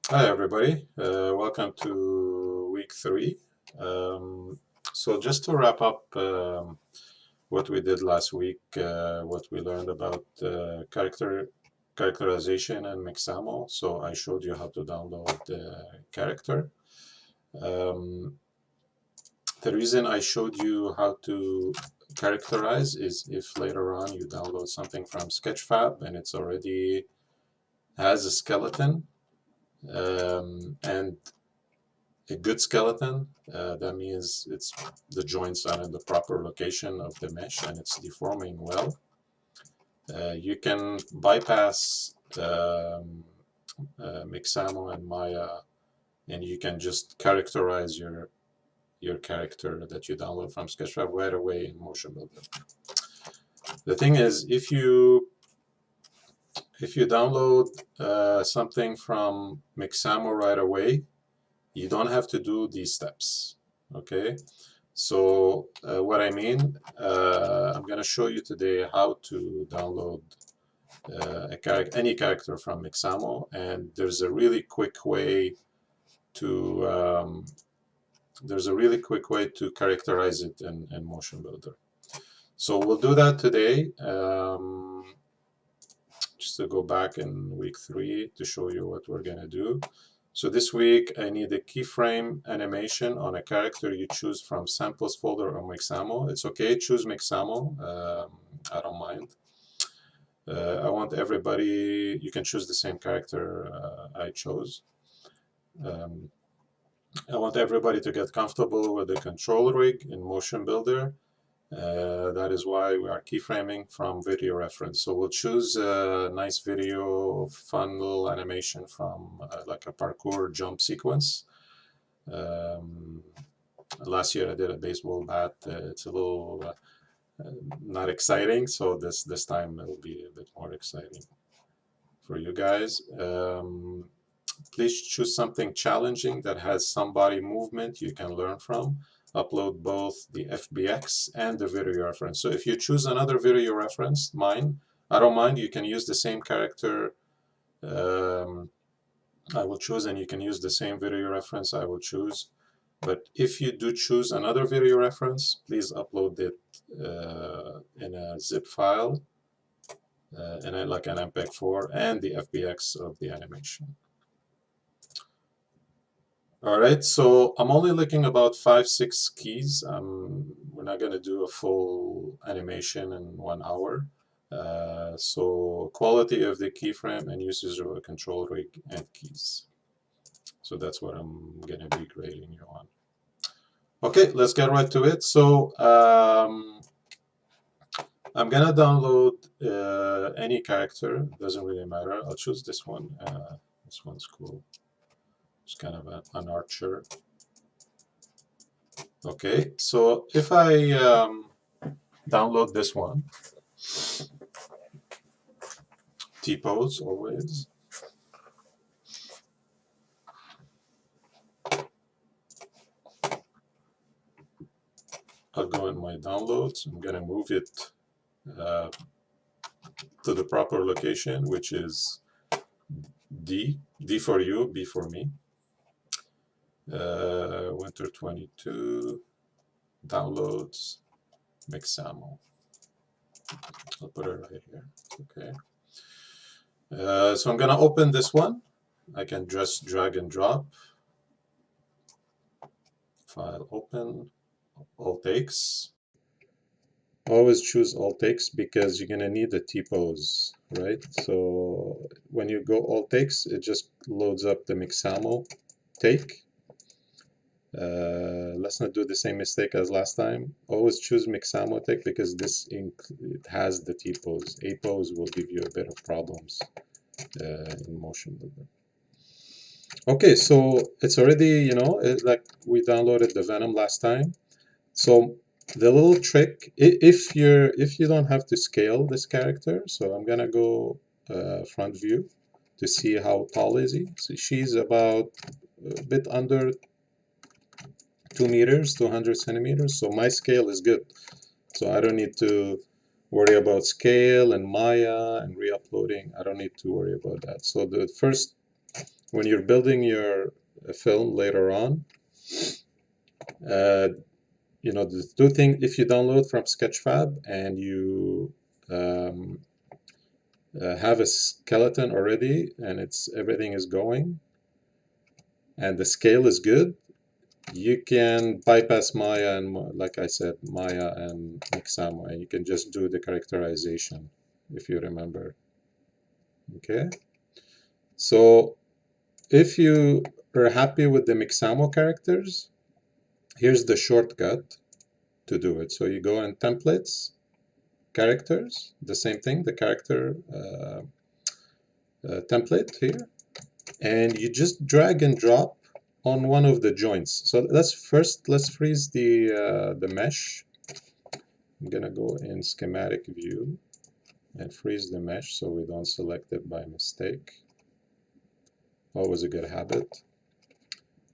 Hi everybody, welcome to week 3. So just to wrap up what we did last week, what we learned about characterization and Mixamo. So I showed you how to download the character. The reason I showed you how to characterize is if later on you download something from Sketchfab and it's already has a skeleton, and a good skeleton, that means it's the joints are in the proper location of the mesh and it's deforming well. You can bypass Mixamo and Maya, and you can just characterize your character that you download from Sketchfab right away in Motionbuilder. The thing is, if you download something from Mixamo right away, you don't have to do these steps. Okay, so what I mean, I'm going to show you today how to download any character from Mixamo, and there's a really quick way to characterize it in Motionbuilder. So we'll do that today. Just to go back in week 3 to show you what we're going to do. So this week I need a keyframe animation on a character you choose from samples folder or Mixamo. It's okay, choose Mixamo. I don't mind. I want everybody, you can choose the same character I chose. I want everybody to get comfortable with the control rig in Motionbuilder. That is why we are keyframing from video reference. So we'll choose a nice video, fun little animation from like a parkour jump sequence. Last year I did a baseball bat. It's a little not exciting, so this time it'll be a bit more exciting for you guys. Please choose something challenging that has some body movement you can learn from. Upload both the FBX and the video reference. So if you choose another video reference, mine, I don't mind, you can use the same character I will choose, and you can use the same video reference I will choose. But if you do choose another video reference, please upload it in a zip file, like an MPEG-4, and the FBX of the animation. All right, so I'm only looking about 5-6 keys. We're not going to do a full animation in 1 hour. So quality of the keyframe and usage of a control rig and keys. So that's what I'm going to be grading you on. Okay, let's get right to it. So I'm going to download any character. Doesn't really matter. I'll choose this one. This one's cool. It's kind of an archer. Okay, so if I download this one, T-pose always. I'll go in my downloads. I'm going to move it to the proper location, which is D. D for you, B for me. Winter 22, downloads, Mixamo. I'll put it right here. Okay. So I'm going to open this one. I can just drag and drop. File open, Alt X. Always choose Alt X because you're going to need the T-pose, right? So when you go Alt X, it just loads up the Mixamo take. Let's not do the same mistake as last time. Always choose Mixamo take because it has the T-pose. A-pose will give you a bit of problems in Motionbuilder. Okay, so it's already, like we downloaded the Venom last time. So the little trick, if you don't have to scale this character, so I'm gonna go front view to see how tall is he. So she's about a bit under 2 meters, 200 centimeters. So my scale is good. So I don't need to worry about scale and Maya and re-uploading. I don't need to worry about that. So the first when you're building your film later on, you know, the two things, if you download from Sketchfab and you have a skeleton already and everything is going and the scale is good, you can bypass Maya and, like I said, Maya and Mixamo, and you can just do the characterization, if you remember. Okay, so if you are happy with the Mixamo characters, here's the shortcut to do it. So you go in Templates, Characters, the same thing, the character template here, and you just drag and drop on one of the joints. So let's freeze the mesh. I'm gonna go in schematic view and freeze the mesh so we don't select it by mistake. Always a good habit.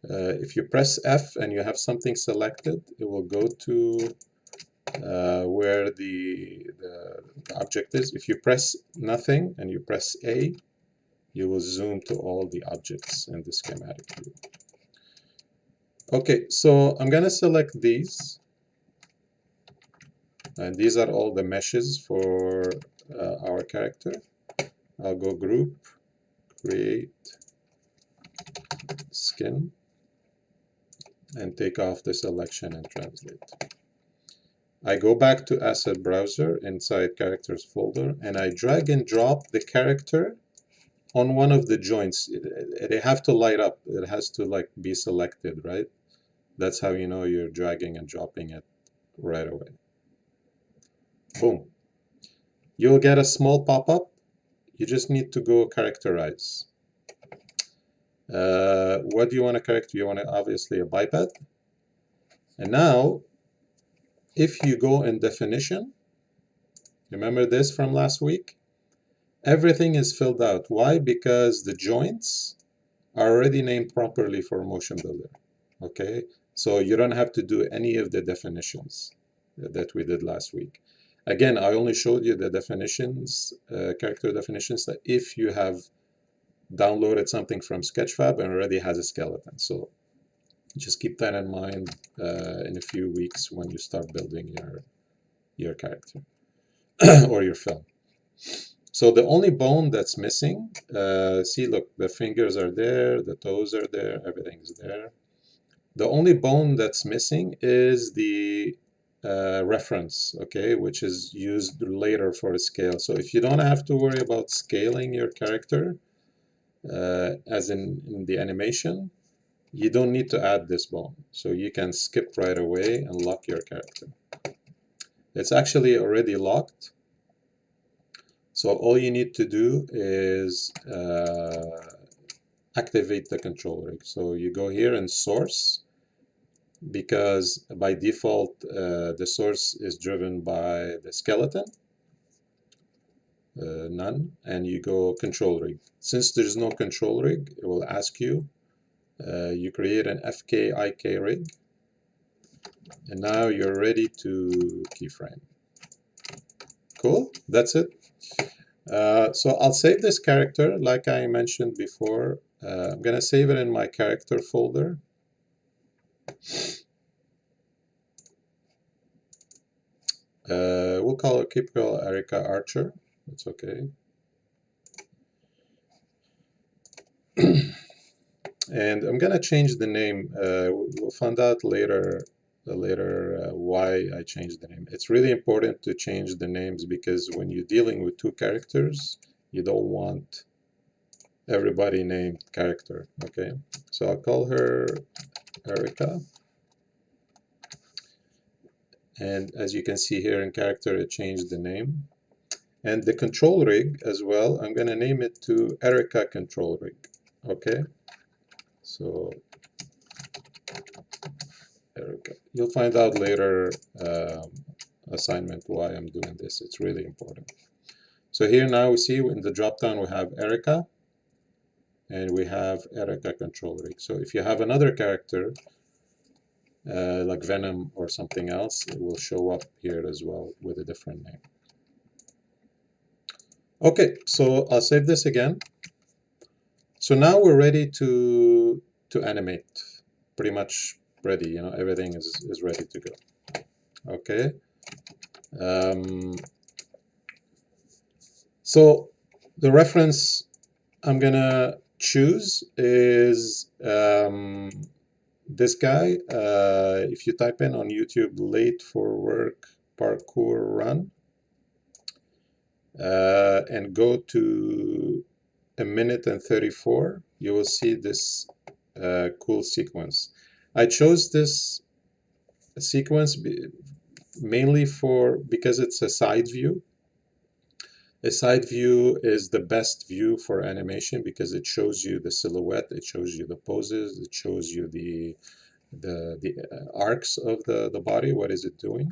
If you press F and you have something selected, it will go to where the object is. If you press nothing and you press A, you will zoom to all the objects in the schematic view. Okay, so I'm gonna select these, and these are all the meshes for our character. I'll go Group, Create, Skin, and take off the selection and translate. I go back to Asset Browser inside Characters folder, and I drag and drop the character on one of the joints. They have to light up. It has to like be selected, right? That's how you know you're dragging and dropping it right away. Boom. You'll get a small pop-up. You just need to go characterize. What do you want to character? You want to obviously a biped. And now, if you go in definition, remember this from last week? Everything is filled out. Why? Because the joints are already named properly for Motionbuilder. Okay, so you don't have to do any of the definitions that we did last week. Again, I only showed you the definitions, character definitions, that if you have downloaded something from Sketchfab and already has a skeleton. So just keep that in mind in a few weeks when you start building your character or your film. So the only bone that's missing, see, look, the fingers are there, the toes are there, everything's there. The only bone that's missing is the reference, okay, which is used later for a scale. So if you don't have to worry about scaling your character, as in the animation, you don't need to add this bone. So you can skip right away and lock your character. It's actually already locked. So all you need to do is activate the control rig. So you go here in Source, because by default the source is driven by the skeleton, none, and you go control rig. Since there's no control rig, it will ask you, you create an FK-IK rig, and now you're ready to keyframe. Cool, that's it. So I'll save this character like I mentioned before. I'm gonna save it in my character folder. We'll keep Erica Archer. That's okay. And I'm gonna change the name. We'll find out later why I changed the name. It's really important to change the names because when you're dealing with two characters, you don't want everybody named character. Okay, so I'll call her Erica. And as you can see here in character, it changed the name. And the control rig as well, I'm going to name it to Erica control rig. Okay, so Erica. You'll find out later assignment why I'm doing this. It's really important. So here now we see in the drop down we have Erica and we have Erica control rig. So if you have another character like Venom or something else, it will show up here as well with a different name. Okay, so I'll save this again. So now we're ready to animate. Pretty much ready, you know, everything is ready to go. Okay. So the reference I'm gonna choose is this guy. If you type in on YouTube "late for work parkour run" and go to 1:34, you will see this cool sequence. I chose this sequence mainly because it's a side view. A side view is the best view for animation because it shows you the silhouette, it shows you the poses, it shows you the arcs of the body, what is it doing.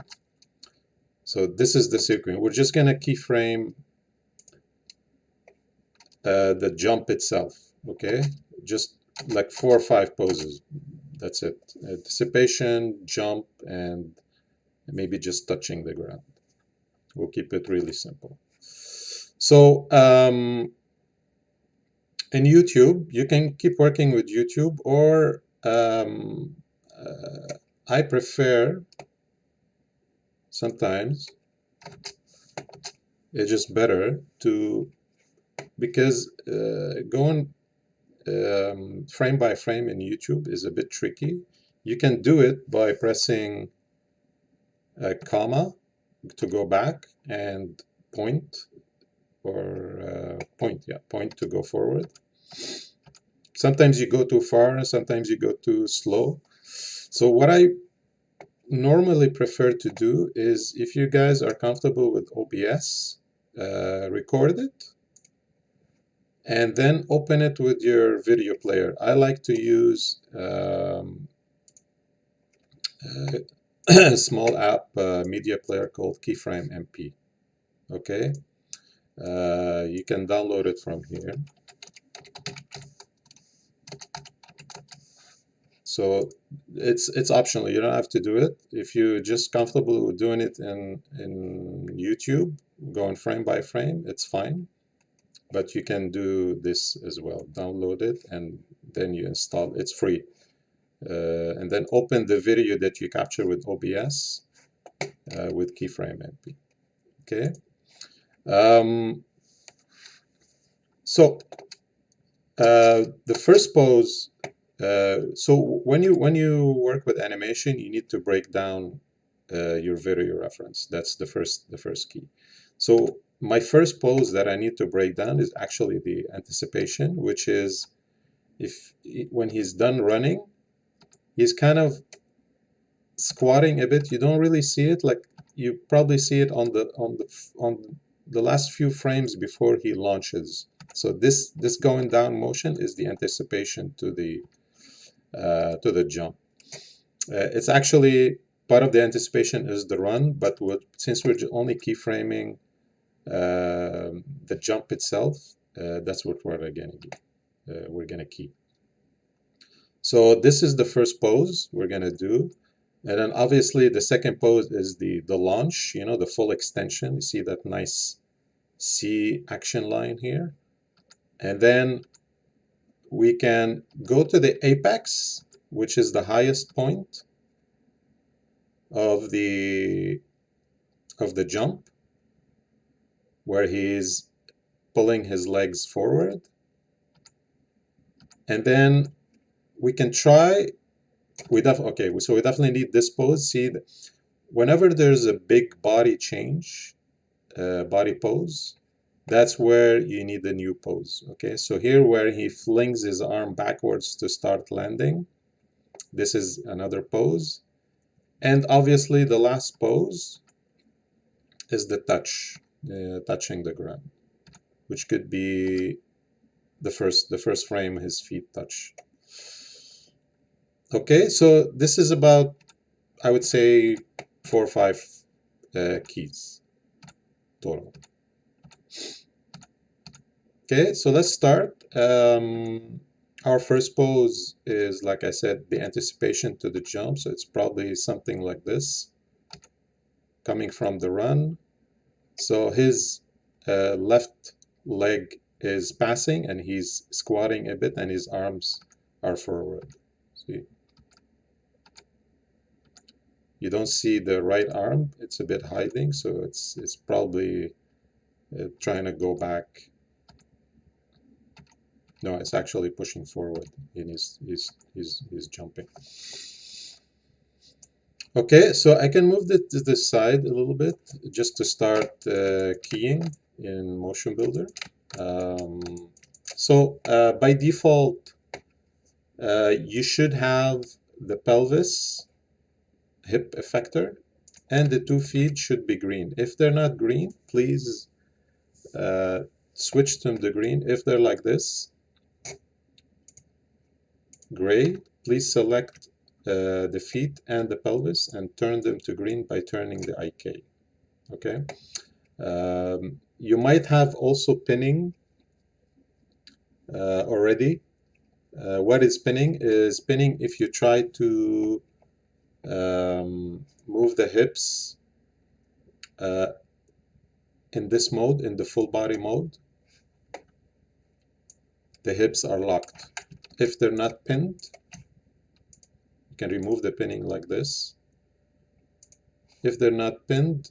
So this is the sequence. We're just going to keyframe the jump itself, okay? Just like 4 or 5 poses. That's it. Anticipation, jump, and maybe just touching the ground. We'll keep it really simple. So in YouTube, you can keep working with YouTube, or I prefer sometimes it's just better to, because going frame by frame in YouTube is a bit tricky. You can do it by pressing a comma to go back and point, or point to go forward. Sometimes you go too far and sometimes you go too slow. So what I normally prefer to do is, if you guys are comfortable with OBS, record it and then open it with your video player. I like to use a small app media player called Keyframe MP. Okay, you can download it from here. So it's optional. You don't have to do it. If you're just comfortable with doing it in YouTube, going frame by frame, it's fine. But you can do this as well. Download it and then you install. It's free. And then open the video that you capture with OBS with Keyframe MP. Okay. So the first pose. So when you work with animation, you need to break down your video reference. That's the first key. So my first pose that I need to break down is actually the anticipation, which is when he's done running, he's kind of squatting a bit. You don't really see it. Like, you probably see it on the last few frames before he launches. So this going down motion is the anticipation to the jump. It's actually part of the anticipation is the run, but since we're only keyframing the jump itself, that's what we're gonna do. We're gonna keep. So this is the first pose we're gonna do, and then obviously the second pose is the launch. You know, the full extension. You see that nice C action line here, and then we can go to the apex, which is the highest point of the jump, where he's pulling his legs forward. And then we can try, so we definitely need this pose. See, whenever there's a big body change, body pose, that's where you need the new pose. Okay, so here where he flings his arm backwards to start landing, this is another pose. And obviously the last pose is the touch, touching the ground, which could be the first frame his feet touch. Okay, so this is about, I would say, 4 or 5 keys total. Okay, so let's start. Our first pose is, like I said, the anticipation to the jump. So it's probably something like this, coming from the run. So his left leg is passing and he's squatting a bit and his arms are forward. See? You don't see the right arm, it's a bit hiding, so it's probably trying to go back. No, it's actually pushing forward and he's jumping. Okay, so I can move this to the side a little bit just to start keying in Motionbuilder. By default, you should have the pelvis hip effector and the 2 feet should be green. If they're not green, please switch them to green. If they're like this, gray, please select the feet and the pelvis and turn them to green by turning the IK. Okay. You might have also pinning already. What is pinning? Is pinning if you try to move the hips in this mode, in the full body mode, the hips are locked. If they're not pinned, you can remove the pinning like this. If they're not pinned,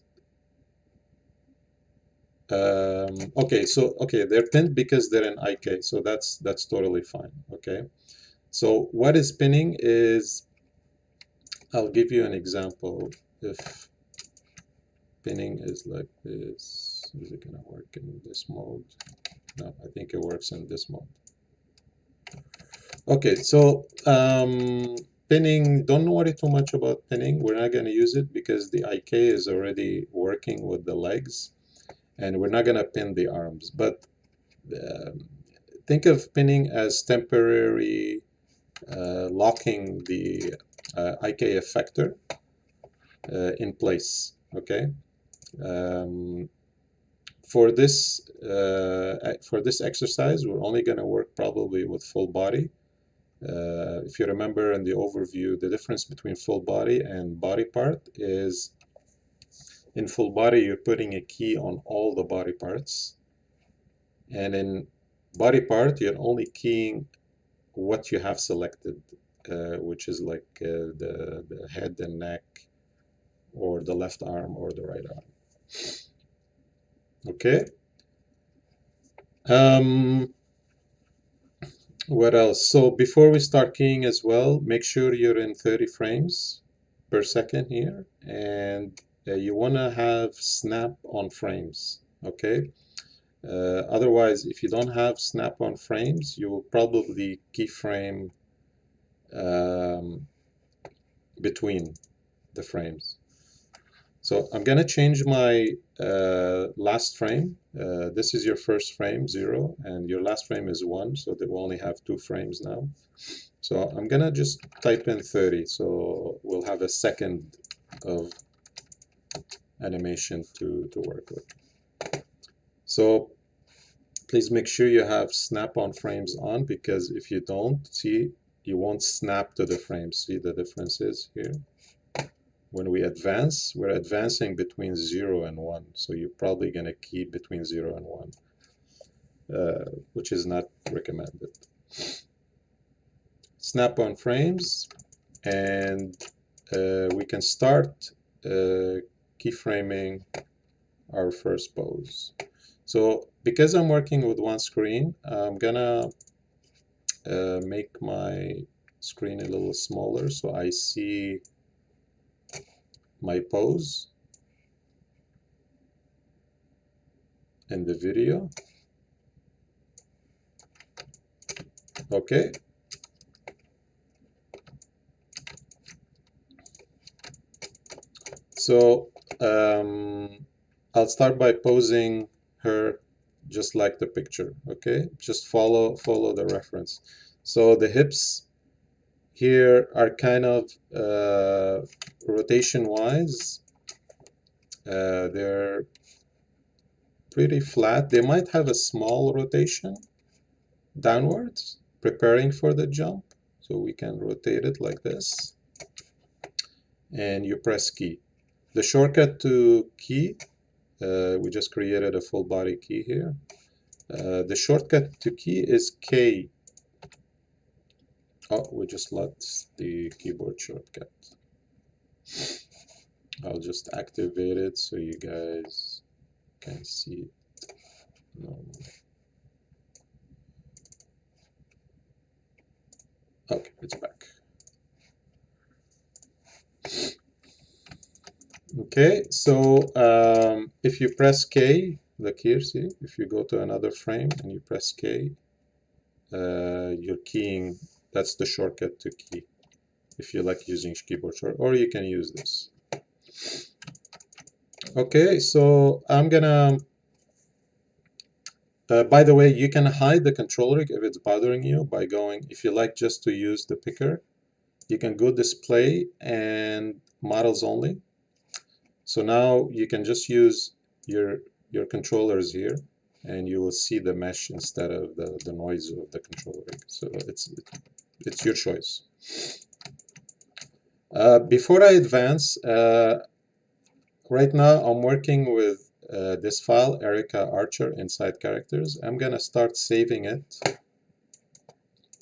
okay, they're pinned because they're in IK, so that's totally fine. Okay, so what is pinning is, I'll give you an example. If pinning is like this, is it gonna work in this mode? No, I think it works in this mode. Okay, so pinning, don't worry too much about pinning. We're not gonna use it because the IK is already working with the legs and we're not gonna pin the arms. But think of pinning as temporary locking the IK effector in place, okay? For this exercise, we're only going to work probably with full body. If you remember in the overview, the difference between full body and body part is in full body, you're putting a key on all the body parts. And in body part, you're only keying what you have selected, which is like the head and neck, or the left arm or the right arm. Okay. What else? So before we start keying as well, make sure you're in 30 frames per second here, and you want to have snap-on frames. Okay. Otherwise, if you don't have snap-on frames, you will probably keyframe between the frames. So I'm going to change my last frame. This is your first frame, 0, and your last frame is 1, so they will only have 2 frames now. So I'm going to just type in 30, so we'll have a second of animation to work with. So please make sure you have snap-on frames on, because if you don't, see, you won't snap to the frames. See the differences here? When we advance, we're advancing between 0 and 1. So you're probably going to keep between 0 and 1, which is not recommended. Snap-on frames, and we can start keyframing our first pose. So because I'm working with one screen, I'm going to make my screen a little smaller so I see my pose in the video. Okay. So I'll start by posing her just like the picture. Okay, just follow the reference. So the hips here are kind of rotation wise, they're pretty flat. They might have a small rotation downwards, preparing for the jump. So we can rotate it like this, and you press key. The shortcut to key, we just created a full body key here. The shortcut to key is K. Oh, we just lost the keyboard shortcut. I'll just activate it so you guys can see it normally. Okay, it's back. Okay, so if you press K, look here, see, if you go to another frame and you press K, you're keying, that's the shortcut to key, if you like using keyboard short, or you can use this. Okay, so I'm gonna, by the way, you can hide the control rig if it's bothering you by going, if you like just to use the picker, you can go display and models only. So now you can just use your controllers here, and you will see the mesh instead of the noise of the control rig. So it's your choice. Before I advance, right now I'm working with this file, Erica Archer inside characters. I'm gonna start saving it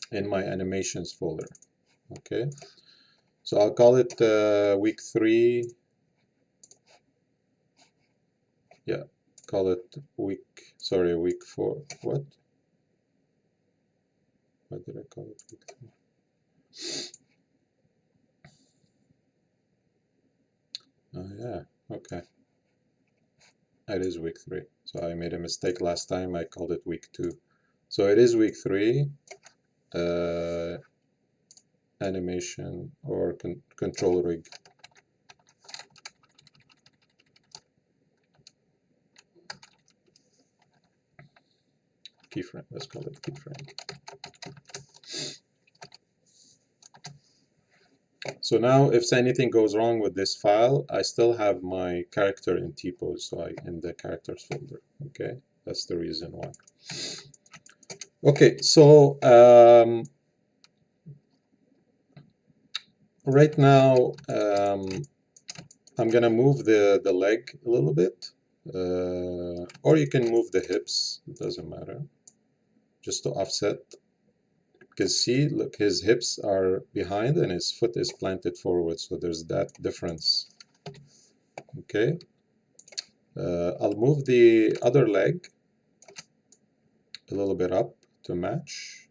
in my animations folder. Okay, so I'll call it week 3. Yeah, call it week 4. What did I call it? Week 3. Oh yeah, okay. It is week 3. So I made a mistake last time. I called it week 2. So it is week 3. Animation or control rig. Keyframe. Let's call it keyframe. So now if anything goes wrong with this file, I still have my character in T-pose, so in the characters folder. Okay, that's the reason why. Okay, so right now I'm gonna move the leg a little bit, or you can move the hips, it doesn't matter, just to offset. Because see, look, his hips are behind and his foot is planted forward, so there's that difference. Okay, I'll move the other leg a little bit up to match.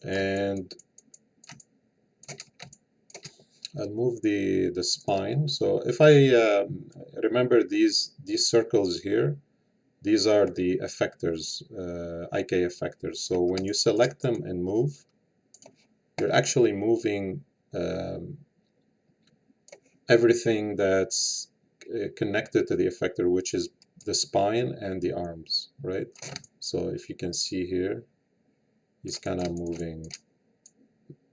And I'll move the spine. So if I remember these circles here, these are the effectors, IK effectors. So when you select them and move, you're actually moving everything that's connected to the effector, which is the spine and the arms, right? So if you can see here, he's kind of moving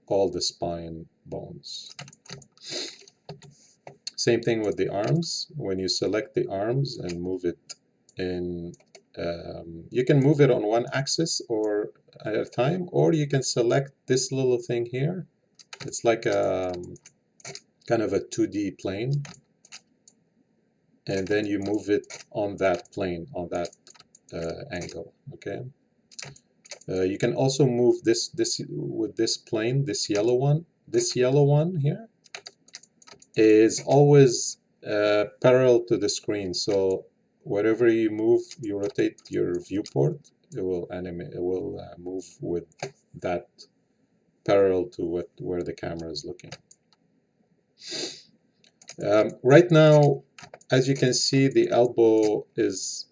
all the spine bones. Same thing with the arms. When you select the arms and move it in, you can move it on one axis or at a time, or you can select this little thing here. It's like a kind of a 2D plane, and then you move it on that plane, on that angle. Okay. You can also move this with this plane, this yellow one. This yellow one here is always parallel to the screen. So wherever you move, you rotate your viewport, it will animate. It will move with that parallel to where the camera is looking. Right now, as you can see, the elbow is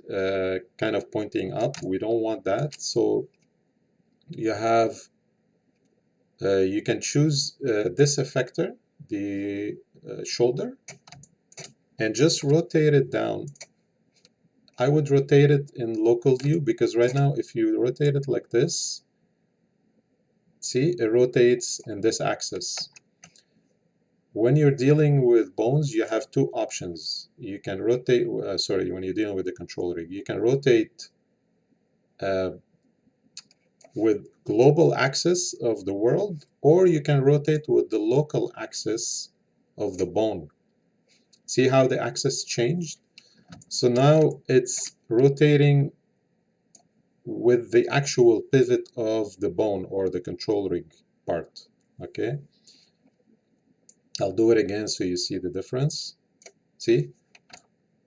kind of pointing up. We don't want that. So you have, you can choose this effector, the shoulder, and just rotate it down. I would rotate it in local view, because right now if you rotate it like this, see, it rotates in this axis. When you're dealing with bones, you have two options. You can rotate, sorry, when you're dealing with the control rig, you can rotate with global axis of the world, or you can rotate with the local axis of the bone. See how the axis changed? So now it's rotating with the actual pivot of the bone or the control rig part. Okay, I'll do it again so you see the difference. See,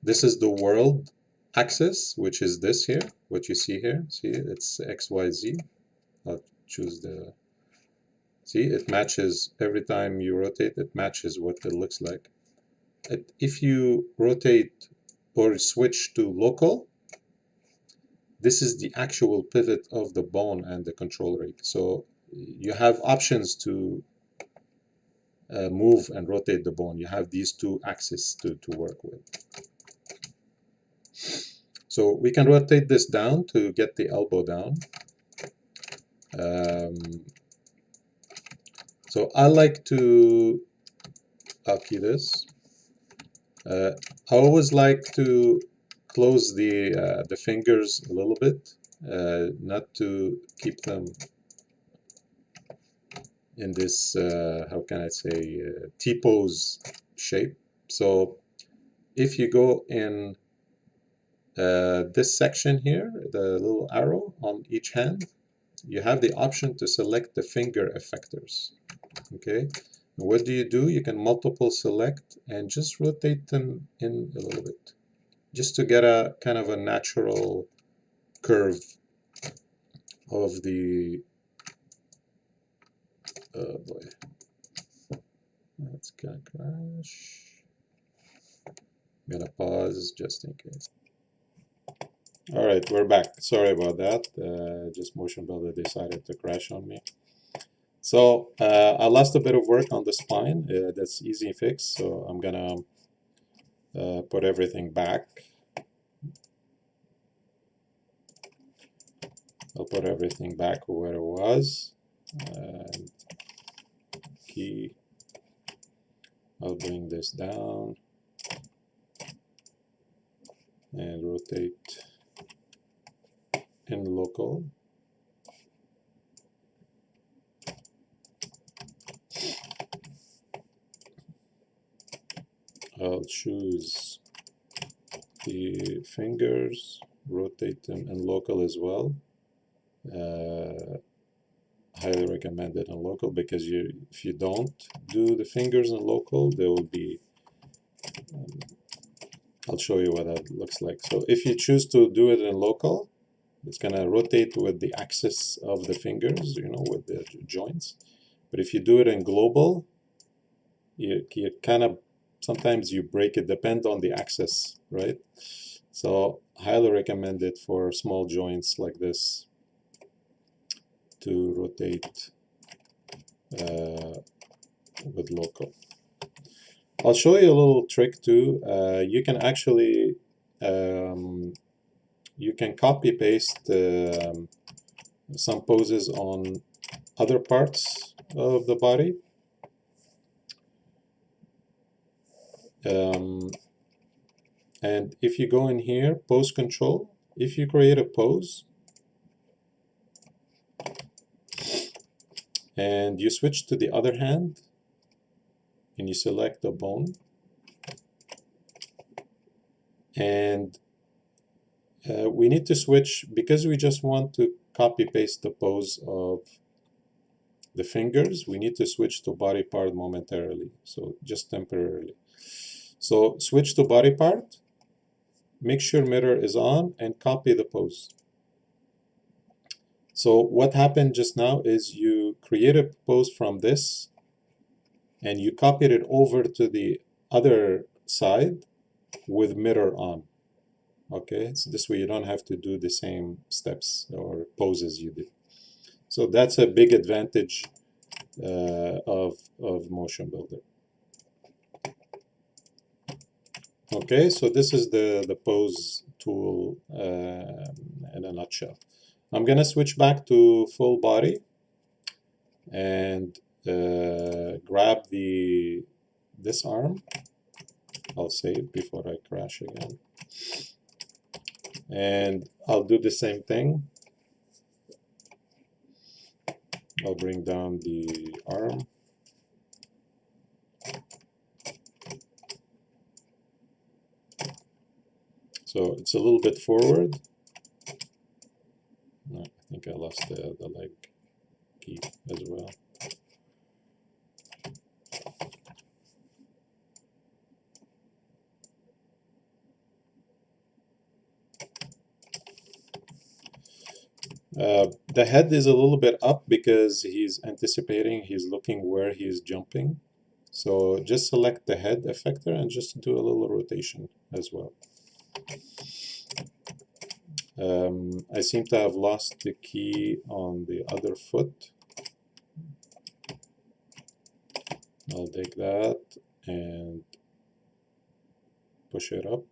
this is the world axis, which is this here, what you see here. See, it's XYZ. I'll choose the, see, it matches every time you rotate, it matches what it looks like. If you rotate or switch to local, this is the actual pivot of the bone and the control rig. So you have options to move and rotate the bone. You have these two axes to work with. So we can rotate this down to get the elbow down. So I like to, I'll key this. I always like to close the fingers a little bit, not to keep them in this, how can I say, T-pose shape. So if you go in this section here, the little arrow on each hand, you have the option to select the finger effectors. Okay, and what do? You can multiple select and just rotate them in a little bit, just to get a kind of a natural curve of the, oh boy, that's gonna crash. I'm gonna pause just in case. All right, we're back. Sorry about that. Just Motionbuilder decided to crash on me. So I lost a bit of work on the spine. That's easy fix. So I'm gonna put everything back. I'll put everything back where it was. Key. I'll bring this down and rotate in local. I'll choose the fingers, rotate them in local as well. Highly recommend it in local, because if you don't do the fingers in local, there will be, I'll show you what that looks like. So if you choose to do it in local, it's gonna rotate with the axis of the fingers, you know, with the joints. But if you do it in global, you kind of, sometimes you break it, depend on the axis, right? So highly recommend it for small joints like this to rotate with local. I'll show you a little trick too. You can actually you can copy paste some poses on other parts of the body. And if you go in here, pose control, if you create a pose and you switch to the other hand and you select the bone, and we need to switch, because we just want to copy paste the pose of the fingers, we need to switch to body part momentarily, so just temporarily. So switch to body part, make sure mirror is on, and copy the pose. So what happened just now is you create a pose from this and you copied it over to the other side with mirror on. Okay, so this way you don't have to do the same steps or poses you did. So that's a big advantage of Motionbuilder. Okay, so this is the pose tool in a nutshell. I'm gonna switch back to full body and grab this arm. I'll save before I crash again. And I'll do the same thing. I'll bring down the arm. So it's a little bit forward. No, I think I lost the leg key as well. The head is a little bit up because he's anticipating, he's looking where he's jumping. So just select the head effector and just do a little rotation as well. I seem to have lost the key on the other foot. I'll take that and push it up.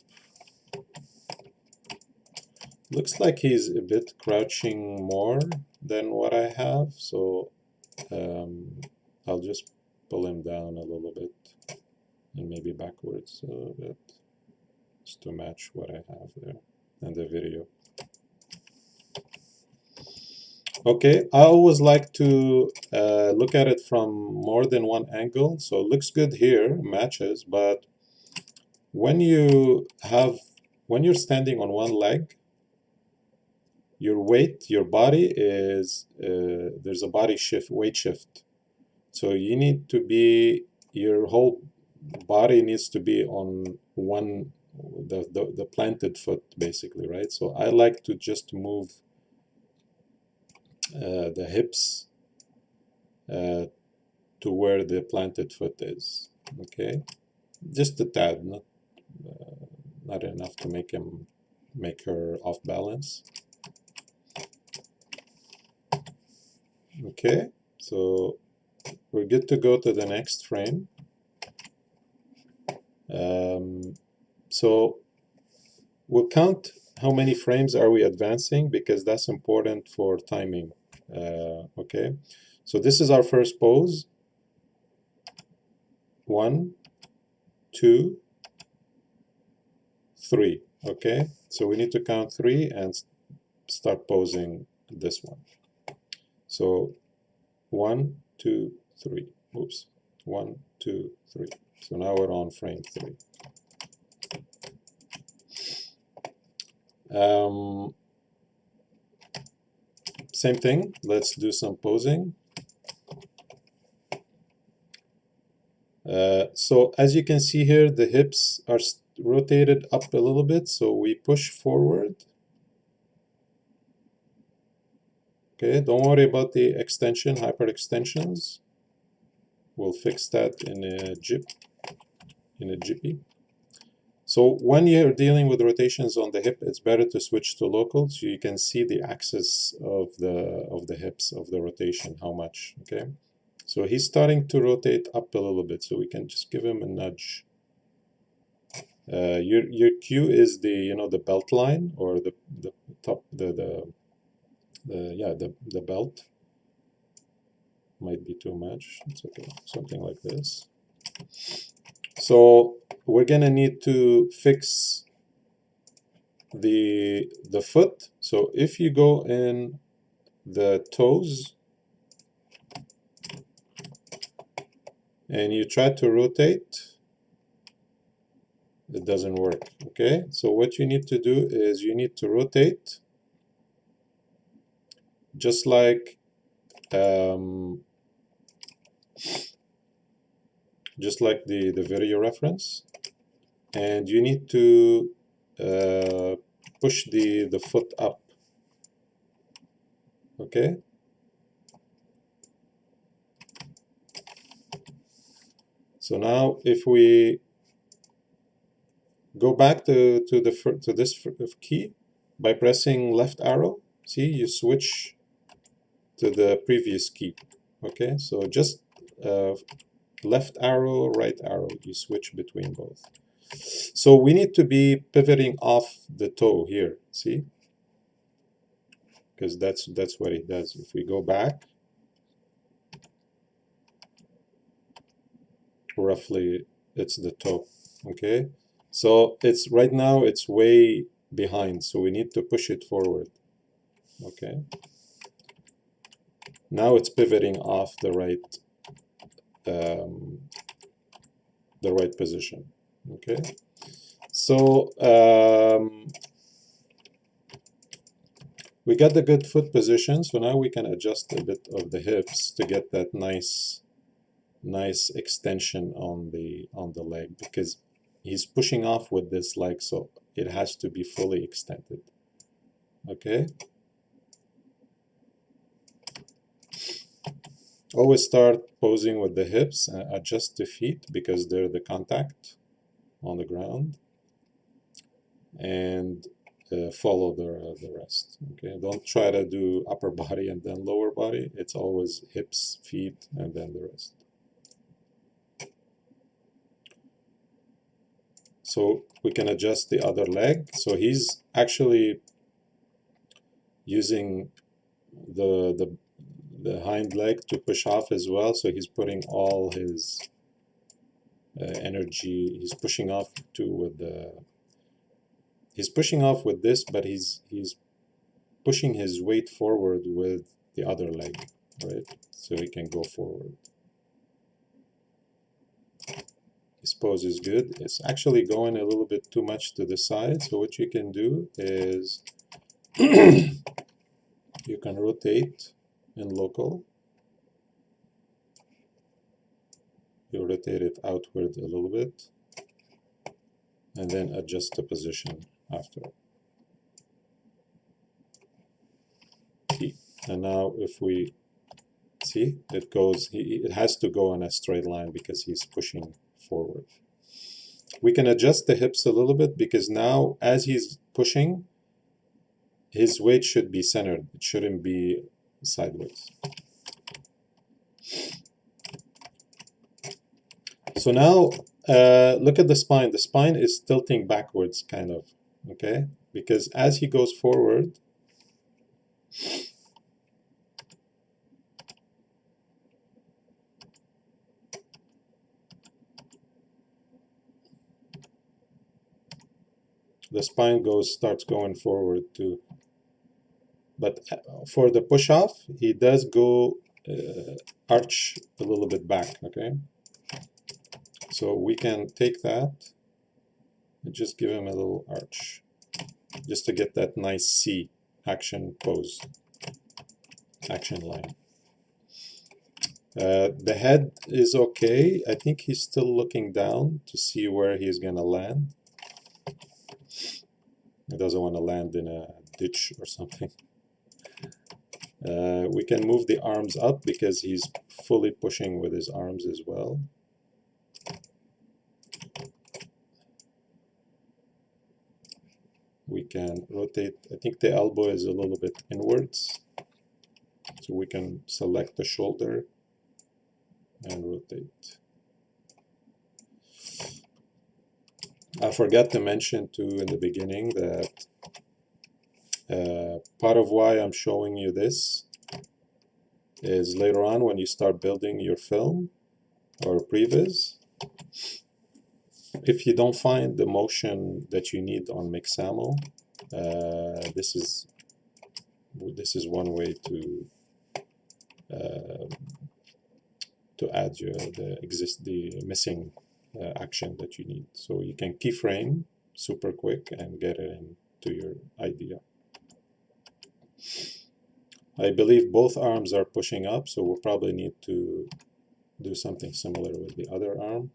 Looks like he's a bit crouching more than what I have, so I'll just pull him down a little bit and maybe backwards a little bit just to match what I have there in the video. Okay, I always like to look at it from more than one angle, so it looks good here, matches, but when you're standing on one leg, your weight, your body is, there's a body shift, weight shift. So you need to be, your whole body needs to be on one, the planted foot, basically, right? So I like to just move the hips to where the planted foot is, okay? Just a tad, not enough to make her off balance. Okay, so we're good to go to the next frame. So we'll count how many frames are we advancing because that's important for timing. Okay, so this is our first pose. 1, 2, 3. Okay, so we need to count 3 and start posing this one. So 1, 2, 3. Oops. 1, 2, 3. So now we're on frame 3. Same thing. Let's do some posing. So as you can see here, the hips are rotated up a little bit, so we push forward. Okay, don't worry about the extension, hyperextensions. We'll fix that in a jiffy. So when you're dealing with rotations on the hip, it's better to switch to local so you can see the axis of the hips of the rotation, how much. Okay, so he's starting to rotate up a little bit, so we can just give him a nudge. Your cue is the the belt line or the top the belt. Might be too much. It's okay. Something like this. So we're gonna need to fix the foot. So if you go in the toes and you try to rotate, it doesn't work. Okay, so what you need to do is you need to rotate just like the video reference, and you need to push the foot up. Okay, so now if we go back to this key by pressing left arrow, see, you switch to the previous key. Okay, so just left arrow, right arrow, you switch between both. So we need to be pivoting off the toe here, see? Because that's what it does. If we go back, roughly it's the toe. Okay, so it's right now it's way behind, so we need to push it forward. Okay, now it's pivoting off the right position. Okay, So we got the good foot position, so now we can adjust a bit of the hips to get that nice extension on the leg, because he's pushing off with this leg, so it has to be fully extended. Okay. Always start posing with the hips and adjust the feet because they're the contact on the ground, and follow the rest. Okay, don't try to do upper body and then lower body. It's always hips, feet, and then the rest. So we can adjust the other leg. So he's actually using the hind leg to push off as well. So he's putting all his energy. He's pushing off too with the. He's pushing off with this, but he's pushing his weight forward with the other leg, right? So he can go forward. His pose is good. It's actually going a little bit too much to the side. So what you can do is you can rotate in local. You rotate it outward a little bit, and then adjust the position after. See, and now if we see, it goes. It has to go in a straight line because he's pushing forward. We can adjust the hips a little bit because now, as he's pushing, his weight should be centered. It shouldn't be sideways. So now, look at the spine. The spine is tilting backwards, kind of, okay? Because as he goes forward, the spine starts going forward too. But for the push-off, he does go arch a little bit back, okay? So we can take that and just give him a little arch, just to get that nice C action pose, action line. The head is okay. I think he's still looking down to see where he's gonna land. He doesn't want to land in a ditch or something. We can move the arms up because he's fully pushing with his arms as well. We can rotate. I think the elbow is a little bit inwards, so we can select the shoulder and rotate. I forgot to mention too in the beginning that part of why I'm showing you this is later on when you start building your film or previs, if you don't find the motion that you need on Mixamo, this is one way to add the missing action that you need. So you can keyframe super quick and get it into your idea. I believe both arms are pushing up, so we'll probably need to do something similar with the other arm.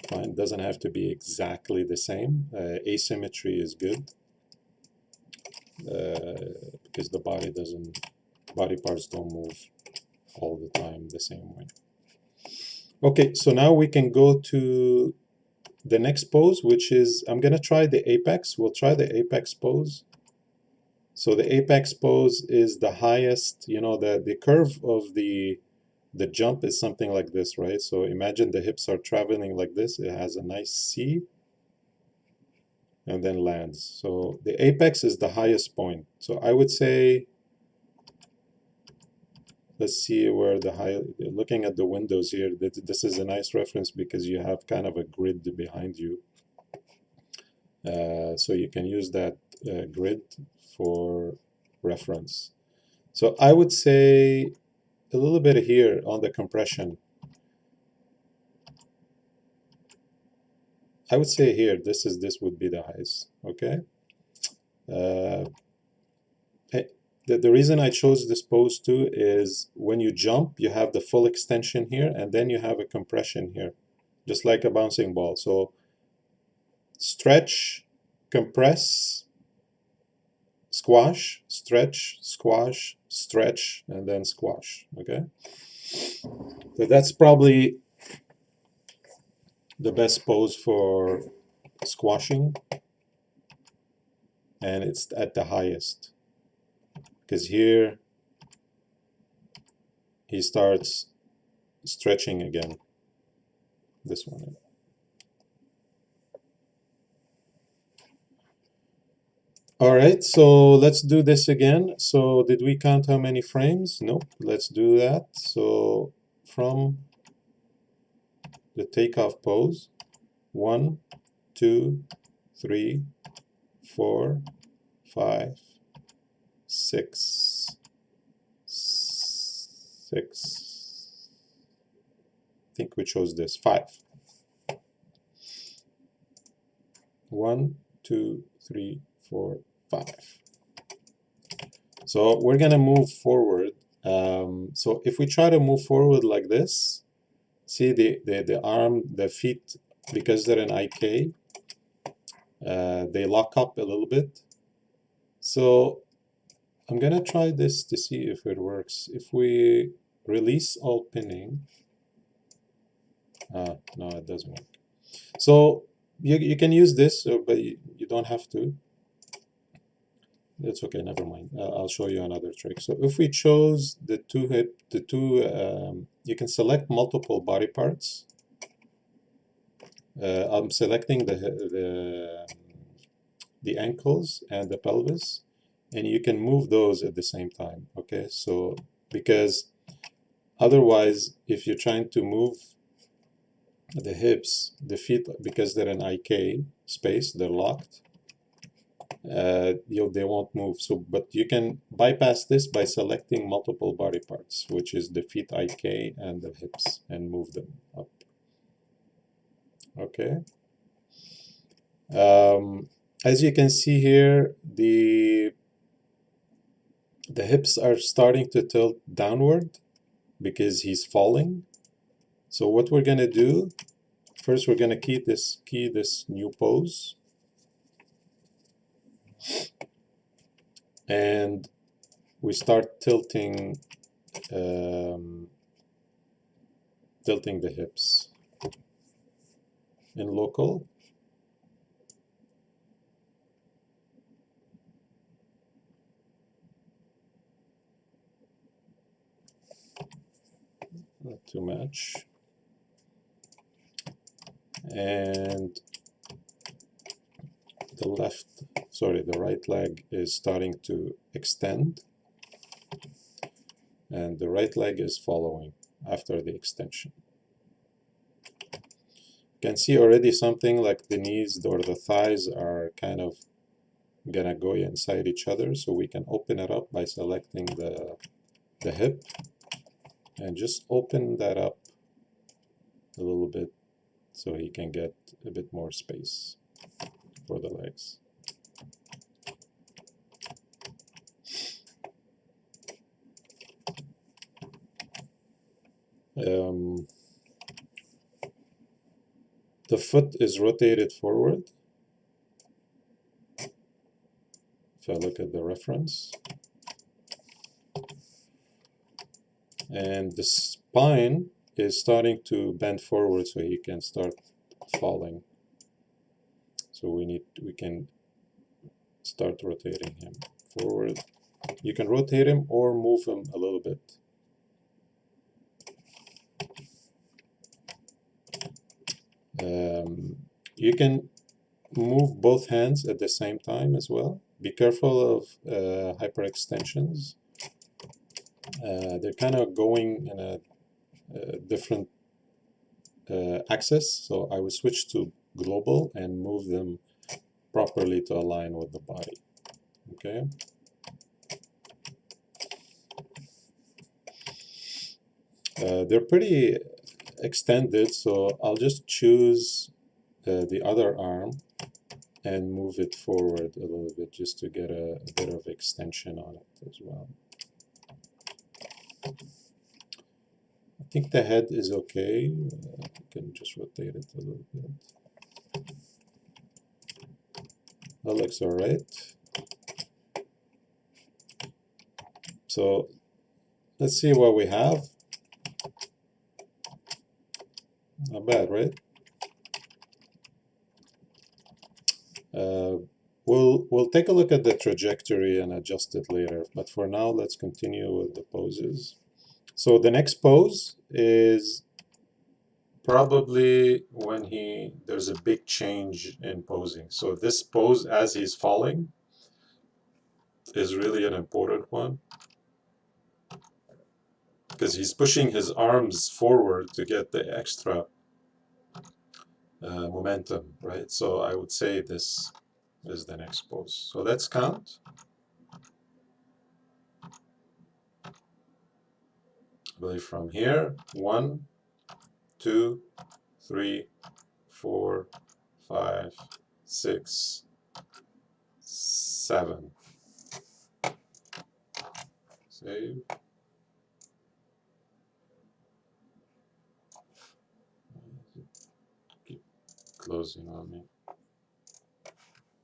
Fine, doesn't have to be exactly the same. Asymmetry is good because the body parts don't move all the time the same way. Okay, so now we can go to the next pose, which is, I'm gonna try the apex. We'll try the apex pose. So the apex pose is the highest, you know, the curve of the jump is something like this, right? So imagine the hips are traveling like this. It has a nice C and then lands. So the apex is the highest point. So I would say, let's see where looking at the windows here, this is a nice reference because you have kind of a grid behind you. So you can use that grid for reference. So I would say a little bit here on the compression. I would say here, this would be the highest, okay? Uh, the reason I chose this pose too is when you jump, you have the full extension here, and then you have a compression here, just like a bouncing ball. So stretch, compress, squash, stretch, squash, stretch, and then squash, okay? So that's probably the best pose for squashing, and it's at the highest. Because here he starts stretching again. This one. All right, so let's do this again. So did we count how many frames? Nope. Let's do that. So from the takeoff pose, 1, 2, 3, 4, 5, 6, 6. I think we chose this. 5. 1, 2, 3, 4, 5. So we're gonna move forward. So if we try to move forward like this, see the arm, the feet, because they're in IK, they lock up a little bit. So I'm gonna try this to see if it works. If we release all pinning, no, it doesn't work. So you can use this, but you don't have to. It's okay, never mind. I'll show you another trick. So if we chose the you can select multiple body parts. I'm selecting the ankles and the pelvis, and you can move those at the same time. Okay, so because otherwise, if you're trying to move the hips, the feet, because they're in IK space, they're locked. They won't move. So, but you can bypass this by selecting multiple body parts, which is the feet IK and the hips, and move them up. Okay. As you can see here, the hips are starting to tilt downward because he's falling. So what we're gonna do, first we're gonna key this new pose. And we start tilting tilting the hips in local. Not too much. And the right leg is starting to extend, and the right leg is following after the extension. You can see already something like the knees or the thighs are kind of gonna go inside each other, so we can open it up by selecting the hip and just open that up a little bit so he can get a bit more space for the legs. The foot is rotated forward. If I look at the reference, and the spine is starting to bend forward so he can start falling. So we can start rotating him forward. You can rotate him or move him a little bit. You can move both hands at the same time as well. Be careful of hyperextensions. They're kind of going in a different axis, so I would switch to global and move them properly to align with the body. Okay. They're pretty extended, so I'll just choose the other arm and move it forward a little bit just to get a bit of extension on it as well. I think the head is okay. I can just rotate it a little bit. That looks all right. So let's see what we have. Not bad, right? We'll take a look at the trajectory and adjust it later. But for now, let's continue with the poses. So the next pose is probably when there's a big change in posing. So this pose as he's falling is really an important one because he's pushing his arms forward to get the extra momentum, right? So I would say this is the next pose. So let's count. I believe from here, 1, 2, 3, 4, 5, 6, 7. Save. Keep closing on me.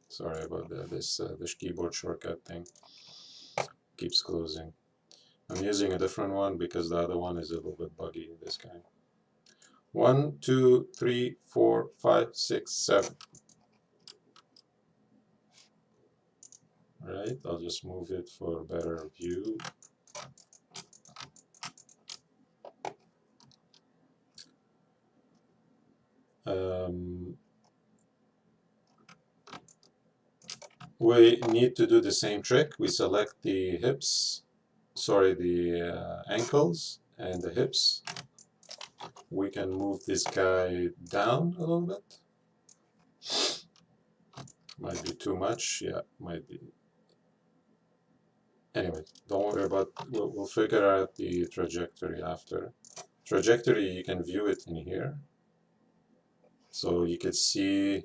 Sorry about that. This keyboard shortcut thing keeps closing. I'm using a different one because the other one is a little bit buggy. This guy. 1, 2, 3, 4, 5, 6, 7. All right. I'll just move it for a better view. We need to do the same trick. We select the hips, sorry, the ankles and the hips. We can move this guy down a little bit. Might be too much. Yeah, might be. Anyway, don't worry about it. We'll figure out the trajectory after. Trajectory, you can view it in here. So you can see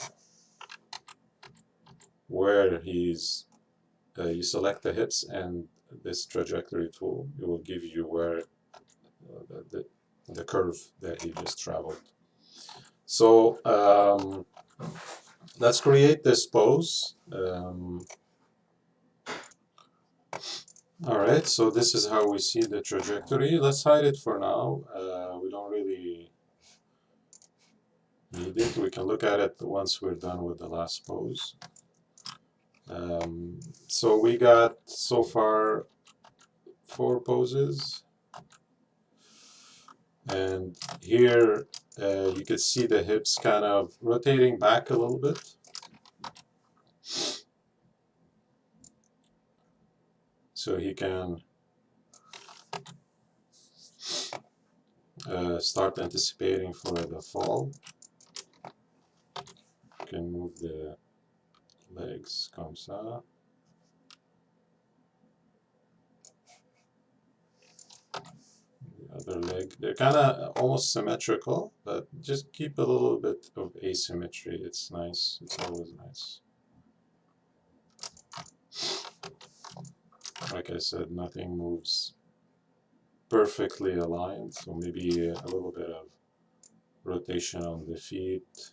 where he's, you select the hips and this trajectory tool, it will give you where the curve that he just traveled. So let's create this pose. All right, so this is how we see the trajectory. Let's hide it for now. We don't really need it. We can look at it once we're done with the last pose. So we got so far 4 poses. And here you can see the hips kind of rotating back a little bit. So he can start anticipating for the fall. You can move the legs, comme ça. The other leg, they're kind of almost symmetrical, but just keep a little bit of asymmetry. It's nice, it's always nice. Like I said, nothing moves perfectly aligned, so maybe a little bit of rotation on the feet,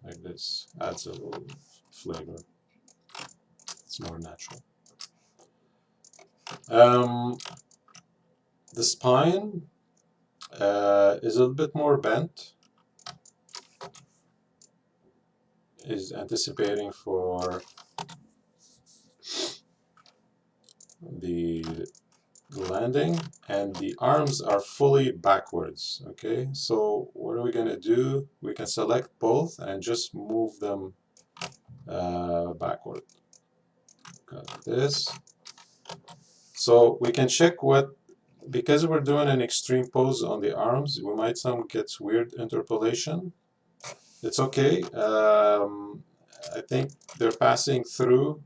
like this, adds a little flavor. It's more natural. The spine is a little bit more bent, is anticipating for the landing, and the arms are fully backwards. Okay, so what are we going to do? We can select both and just move them backward. Got this. So we can check what, because we're doing an extreme pose on the arms, we might some get weird interpolation. It's okay. I think they're passing through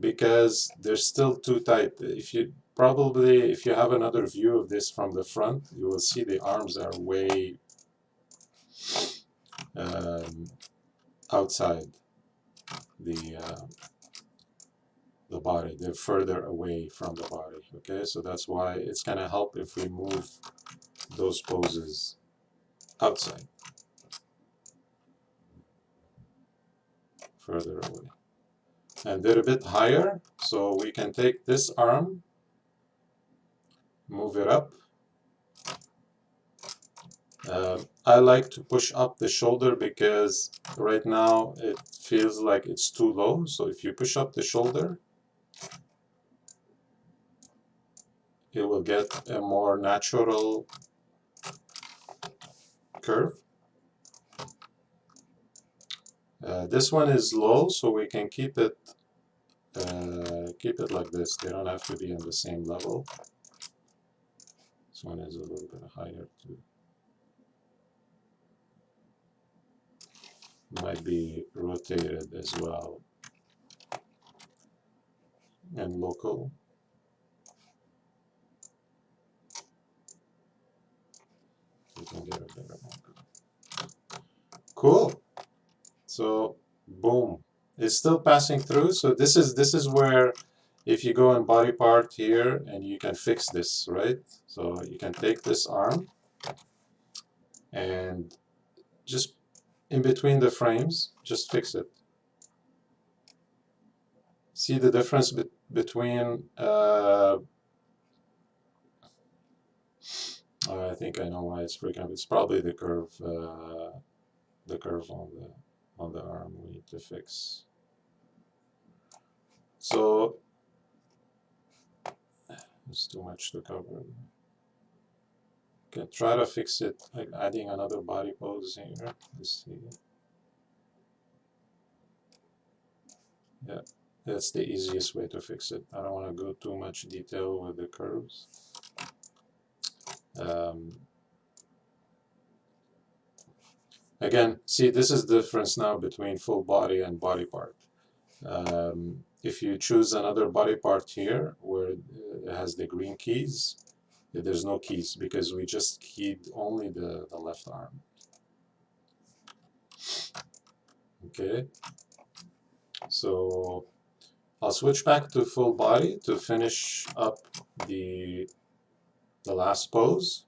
because they're still too tight. If you have another view of this from the front, you will see the arms are way um, outside the body. They're further away from the body. Okay, so that's why it's gonna help if we move those poses outside, further away. And they're a bit higher, so we can take this arm, move it up. I like to push up the shoulder because right now it feels like it's too low. So if you push up the shoulder, it will get a more natural curve. This one is low, so we can keep it like this. They don't have to be on the same level. This one is a little bit higher too. Might be rotated as well. And local. You can get a better one. Cool. So boom. It's still passing through. So this is where if you go in body part here and you can fix this, right? So you can take this arm and just in between the frames, just fix it. See the difference between I think I know why it's breaking up. It's probably the curve on the arm we need to fix. So it's too much to cover. Okay, try to fix it like adding another body pose here. Let's see. Yeah, that's the easiest way to fix it. I don't want to go too much detail with the curves. Again, see, this is the difference now between full body and body part. If you choose another body part here where it has the green keys, there's no keys because we just keyed only the left arm. Okay, so I'll switch back to full body to finish up the last pose,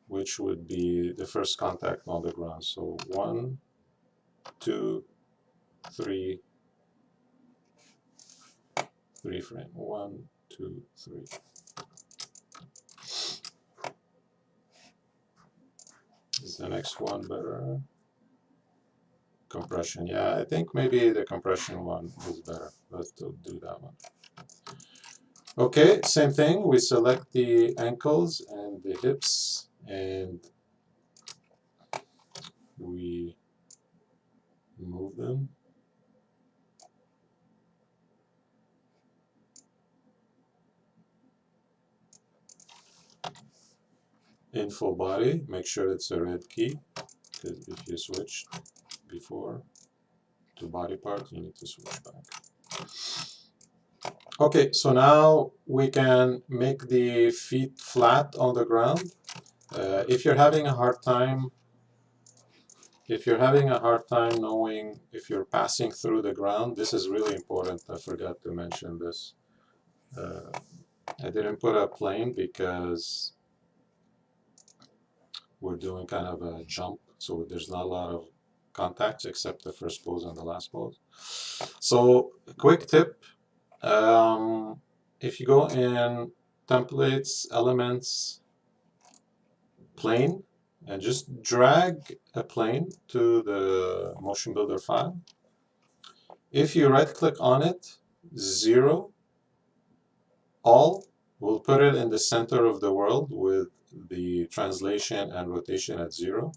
which would be the first contact on the ground. So 1, 2, 3, 3 frame. 1, 2, 3. Is the next one better? Compression. Yeah, I think maybe the compression one is better. Let's do that one. Okay, same thing. We select the ankles and the hips and we move them. In full body, make sure it's a red key, because if you switch before to body part, you need to switch back. Okay, so now we can make the feet flat on the ground. If you're having a hard time knowing if you're passing through the ground, this is really important. I forgot to mention this. I didn't put a plane because we're doing kind of a jump, so there's not a lot of contacts except the first pose and the last pose. So, quick tip, if you go in templates, elements, plane, and just drag a plane to the Motionbuilder file. If you right click on it, 0, all, we'll put it in the center of the world with the translation and rotation at 0.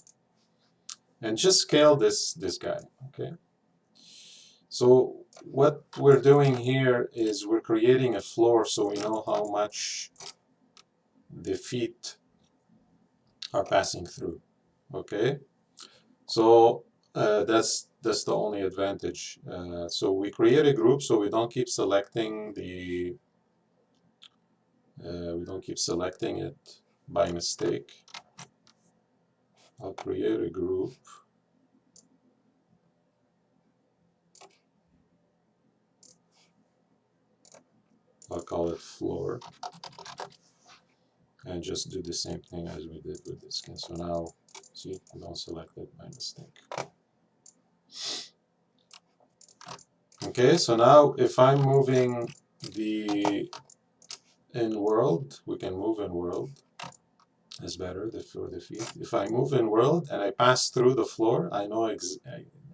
And just scale this guy, okay? So what we're doing here is we're creating a floor so we know how much the feet are passing through, okay? So that's the only advantage. So we create a group so we don't keep selecting it. by mistake. I'll create a group. I'll call it floor. And just do the same thing as we did with the skin. So now, see, I don't select it by mistake. Okay, so now if I'm moving the in world, we can move in world. Is better for the feet. If I move in world and I pass through the floor, I know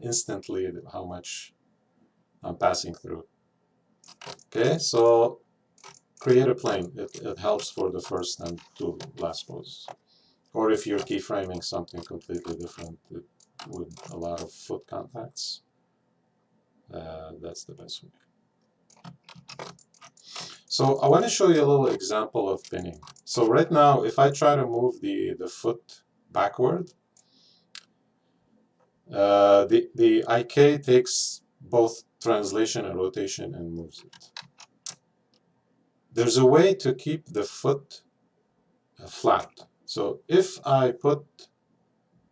instantly how much I'm passing through. Okay, so create a plane. It helps for the first and two last poses. Or if you're keyframing something completely different with a lot of foot contacts, that's the best way. So I want to show you a little example of pinning. So right now, if I try to move the foot backward, the IK takes both translation and rotation and moves it. There's a way to keep the foot flat. So if I put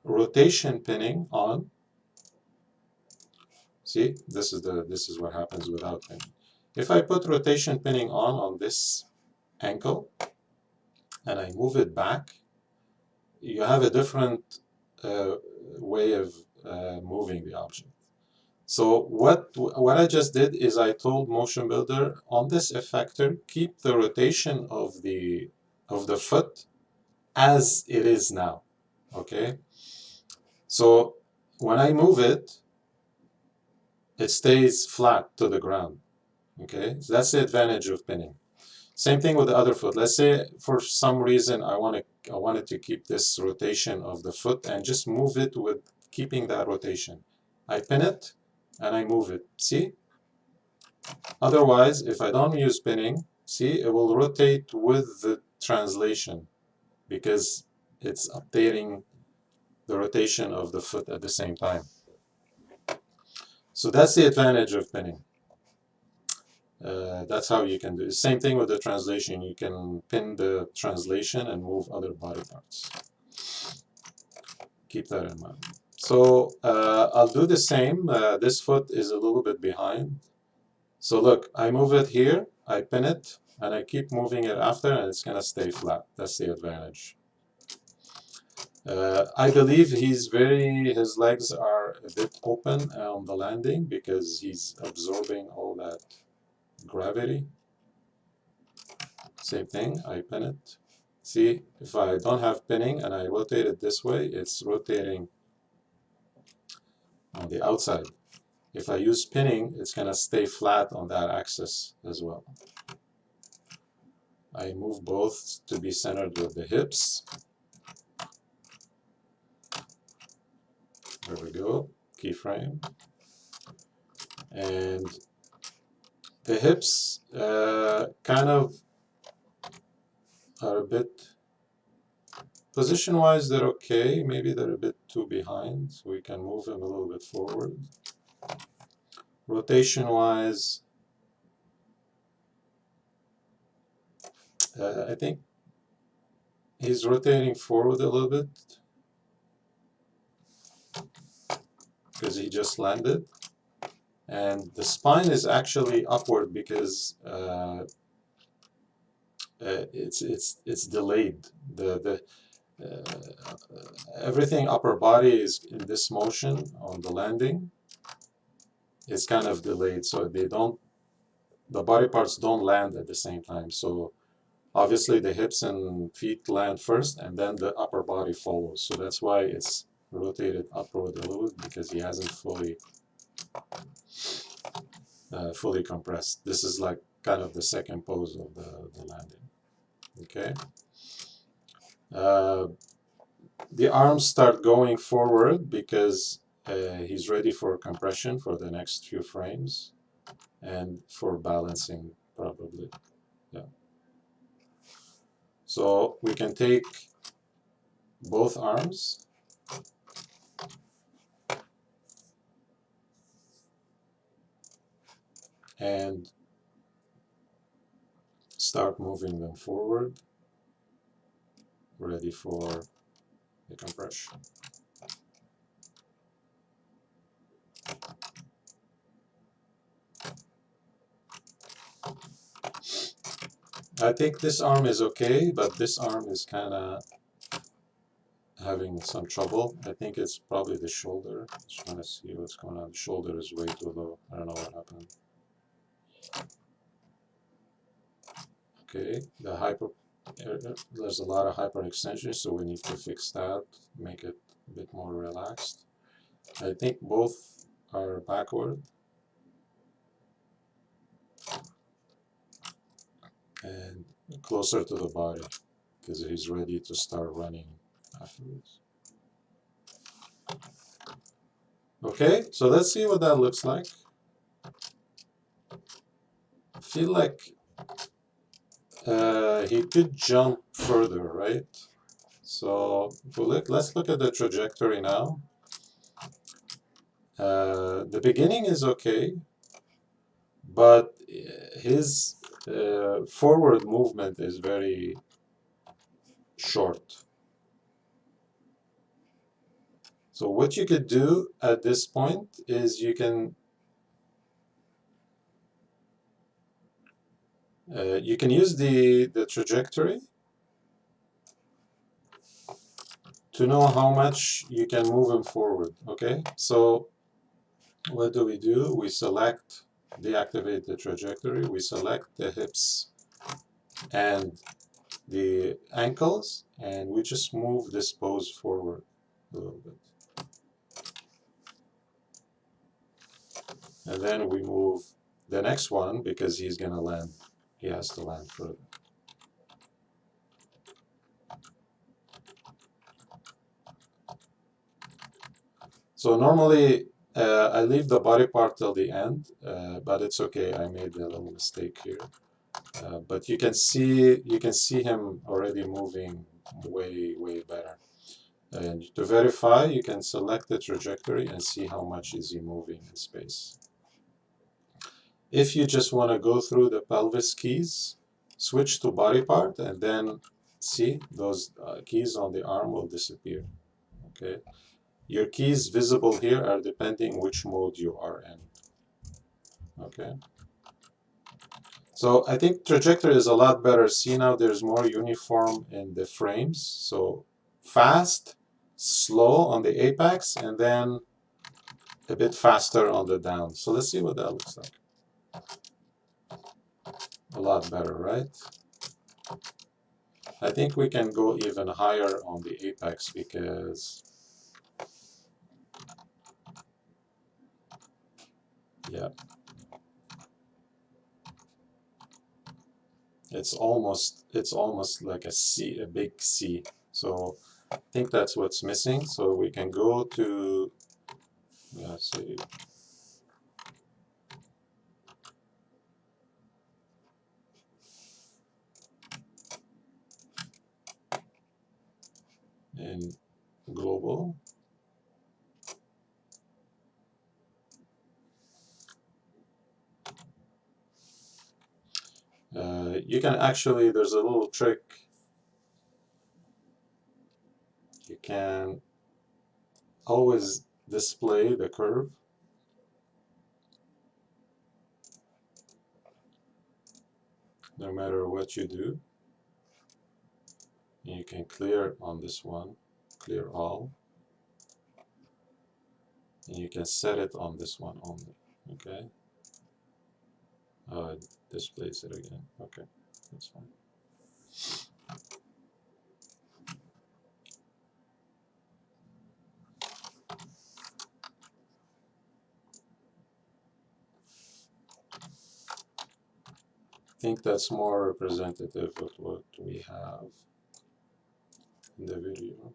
rotation pinning on, see, this is what happens without pinning. If I put rotation pinning on this ankle and I move it back, you have a different way of moving the object. So what I just did is I told Motionbuilder on this effector, keep the rotation of the foot as it is now. Okay. So when I move it, it stays flat to the ground. Okay. So that's the advantage of pinning. Same thing with the other foot. Let's say for some reason I wanted to keep this rotation of the foot and just move it with keeping that rotation. I pin it and I move it. See? Otherwise, if I don't use pinning, see, it will rotate with the translation because it's updating the rotation of the foot at the same time. So that's the advantage of pinning. That's how you can do it. Same thing with the translation. You can pin the translation and move other body parts. Keep that in mind. So I'll do the same. This foot is a little bit behind. So look, I move it here, I pin it, and I keep moving it after, and it's going to stay flat. That's the advantage. I believe his legs are a bit open on the landing because he's absorbing all that gravity. Same thing, I pin it. See, if I don't have pinning and I rotate it this way, it's rotating on the outside. If I use pinning, it's going to stay flat on that axis as well. I move both to be centered with the hips. There we go, keyframe. And the hips kind of are a bit, position-wise, they're okay. Maybe they're a bit too behind, so we can move them a little bit forward. Rotation-wise, I think he's rotating forward a little bit because he just landed. And the spine is actually upward because it's delayed. Everything upper body is in this motion on the landing. It's kind of delayed, so the body parts don't land at the same time. So obviously the hips and feet land first, and then the upper body follows. So that's why it's rotated upward a little bit, because he hasn't fully compressed. This is like kind of the second pose of the landing. Okay. The arms start going forward because he's ready for compression for the next few frames and for balancing probably. Yeah. So we can take both arms and start moving them forward. ready for the compression. I think this arm is okay, but this arm is kind of having some trouble. I think it's probably the shoulder. Just want to see what's going on. The shoulder is way too low. I don't know what happened. Okay, there's a lot of hyperextension, so we need to fix that, make it a bit more relaxed. I think both are backward. And closer to the body, because he's ready to start running afterwards. Okay, so let's see what that looks like. I feel like he could jump further, right? So let's look at the trajectory now. The beginning is okay, but his forward movement is very short. So what you could do at this point is you can use the trajectory to know how much you can move him forward, okay? So what do? We select, deactivate the trajectory, we select the hips and the ankles, and we just move this pose forward a little bit. And then we move the next one because he's gonna land. He has to land further. So normally I leave the body part till the end, but it's okay. I made a little mistake here. But you can see him already moving way better. And to verify, you can select the trajectory and see how much is he moving in space. If you just want to go through the pelvis keys, switch to body part, and then see those keys on the arm will disappear. Okay. Your keys visible here are depending which mode you are in. Okay. So I think trajectory is a lot better. See now there's more uniform in the frames. So fast, slow on the apex, and then a bit faster on the down. So let's see what that looks like. A lot better, right? I think we can go even higher on the apex because, yeah, it's almost like a C, a big C. So I think that's what's missing. So we can go to, let's see, in global. You can actually, there's a little trick. You can always display the curve. No matter what you do. And you can clear on this one, clear all. And you can set it on this one only, okay? It displays it again, okay, that's fine. I think that's more representative of what we have in the video.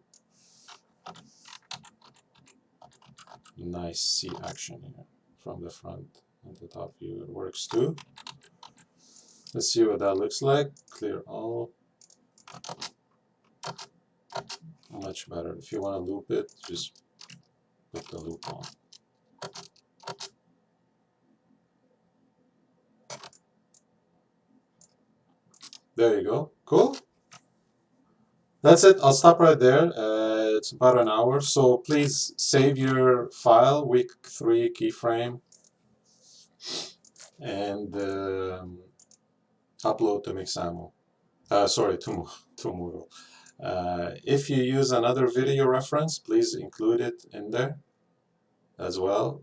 Nice C action here from the front and the top view. It works too. Let's see what that looks like. Clear all. Much better. If you want to loop it, just put the loop on. There you go. Cool. That's it. I'll stop right there. It's about an hour, so please save your file, week 3 keyframe, and upload to Mixamo. Sorry, to Moodle. If you use another video reference, please include it in there as well.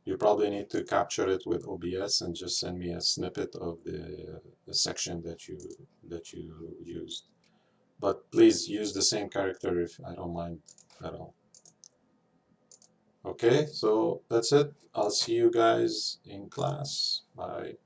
You probably need to capture it with OBS and just send me a snippet of the section that you used. But please use the same character if I don't mind at all. Okay, so that's it. I'll see you guys in class. Bye.